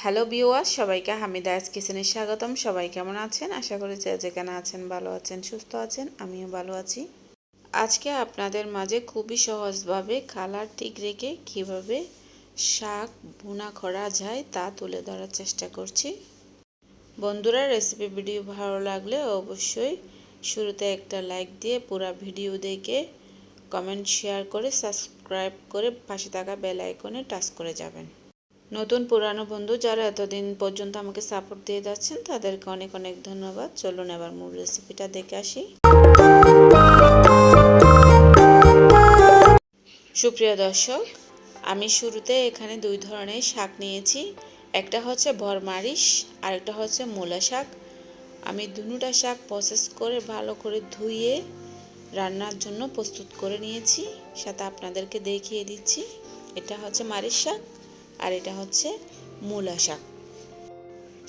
Hello viewers, সবাইকে হামিদাস কিচেনে স্বাগতম। সবাই কেমন আছেন? আশা করি যে যেখানে আছেন ভালো আছেন, সুস্থ আছেন। আমিও ভালো আছি। আজকে আপনাদের মাঝে খুবই সহজভাবে কালার ঠিক রেখে কীভাবে শাক ভুনা করা যায় তা তুলে ধরার চেষ্টা করছি। বন্ধুরা, রেসিপি ভিডিও ভালো লাগলে অবশ্যই শুরুতে একটা লাইক দিয়ে পুরো ভিডিও দেখে কমেন্ট শেয়ার করে সাবস্ক্রাইব করে পাশে থাকা বেল আইকনে টাচ করে যাবেন। নতুন পুরানো বন্ধু যারা এতদিন পর্যন্ত আমাকে সাপোর্ট দিয়ে যাচ্ছেন তাদেরকে অনেক অনেক ধন্যবাদ। চলুন এবার মূল রেসিপিটা দেখে আসি। সুপ্রিয় দর্শক, আমি শুরুতে এখানে দুই ধরনের শাক নিয়েছি। একটা হচ্ছে বরমারিশ আর একটা হচ্ছে মূলা শাক। আমি দুটোটা শাক প্রসেস করে ভালো করে ধুয়ে রান্নার জন্য প্রস্তুত করে নিয়েছি। সাথে আপনাদেরকে দেখিয়ে দিচ্ছি, এটা হচ্ছে মারিশ শাক আর এটা হচ্ছে মূলা শাক।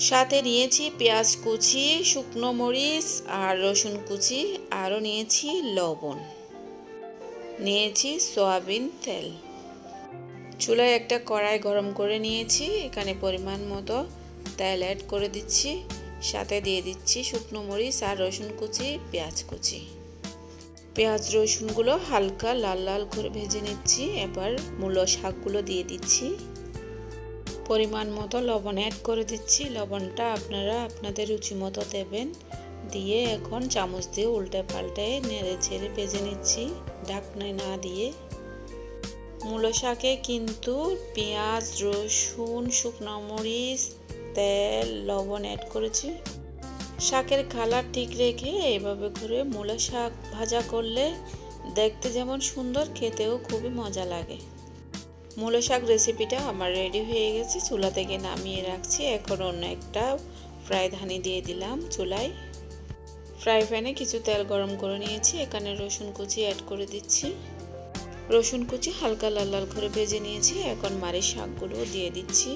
সাথে নিয়েছি পেঁয়াজ কুচি, শুকনো মরিচ আর রসুন কুচি, আরও নিয়েছি লবণ, নিয়েছি সয়াবিন তেল। চুলায় একটা কড়াই গরম করে নিয়েছি, এখানে পরিমাণ মতো তেল অ্যাড করে দিচ্ছি। সাথে দিয়ে দিচ্ছি শুকনো মরিচ আর রসুন কুচি, পেঁয়াজ কুচি। পেঁয়াজ রসুনগুলো হালকা লাল লাল করে ভেজে নিচ্ছি। এবার মূলা শাকগুলো দিয়ে দিচ্ছি। পরিমাণ মতো লবণ অ্যাড করে দিচ্ছি। লবণটা আপনারা আপনাদের রুচি মতো দেবেন। দিয়ে এখন চামচ দিয়ে উল্টে পাল্টে নেড়ে ছেড়ে ভেজে নিচ্ছি, ঢাকনায় না দিয়ে। মূলা শাকে কিন্তু পেঁয়াজ রসুন শুকনো মরিচ তেল লবণ অ্যাড করেছি। শাকের কালার ঠিক রেখে এভাবে করে মূলা শাক ভাজা করলে দেখতে যেমন সুন্দর, খেতেও খুবই মজা লাগে। মূলা শাক রেসিপিটা আমার রেডি হয়ে গেছে। চুলা থেকে নামিয়ে রাখছি। এখন অন্য একটা ফ্রাই ধানি দিয়ে দিলাম চুলায়। ফ্রাই প্যানে কিছু তেল গরম করে নিয়েছি। এখানে রসুন কুচি অ্যাড করে দিচ্ছি। রসুন কুচি হালকা লাল লাল করে ভেজে নিয়েছি। এখন মারি শাকগুলো দিয়ে দিচ্ছি।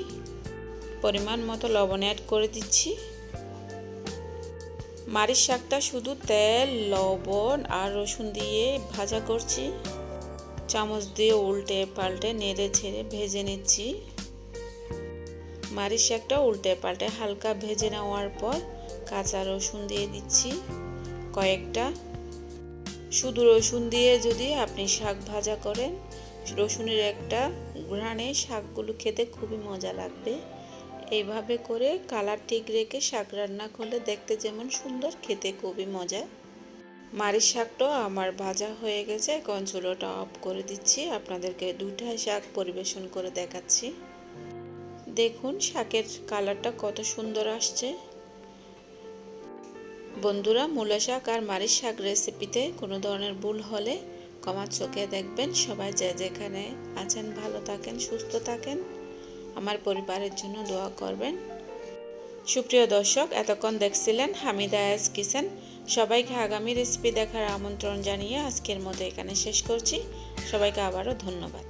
পরিমাণ মতো লবণ অ্যাড করে দিচ্ছি। মারি শাকটা শুধু তেল লবণ আর রসুন দিয়ে ভাজা করছি। চামচ দিয়ে উল্টে পাল্টে নেড়ে ছেড়ে ভেজে নিচ্ছি। মারি শাকটা উল্টে পাল্টে হালকা ভেজে নেওয়ার পর কাঁচা রসুন দিয়ে দিচ্ছি কয়েকটা। শুধু রসুন দিয়ে যদি আপনি শাক ভাজা করেন, রসুনের একটা ঘ্রাণে শাকগুলো খেতে খুবই মজা লাগবে। এইভাবে করে কালার ঠিক রেখে শাক রান্না করলে দেখতে যেমন সুন্দর, খেতে খুবই মজা। মারিচ শাকটাও আমার ভাজা হয়ে গেছে। এখন চুলোটা অফ করে দিচ্ছি। আপনাদেরকে দুইটা শাক পরিবেশন করে দেখাচ্ছি। দেখুন শাকের কালারটা কত সুন্দর আসছে। বন্ধুরা, মূলা শাক আর মারিচ শাক রেসিপিতে কোনো ধরনের ভুল হলে ক্ষমার চোখে দেখবেন। সবাই যে যেখানে আছেন ভালো থাকেন, সুস্থ থাকেন। আমার পরিবারের জন্য দোয়া করবেন। সুপ্রিয় দর্শক, এতক্ষণ দেখছিলেন হামিদাস কিচেন। সবাইকে আগামী রেসিপি দেখার আমন্ত্রণ জানিয়ে আজকের মতো এখানে শেষ করছি। সবাইকে আবারও ধন্যবাদ।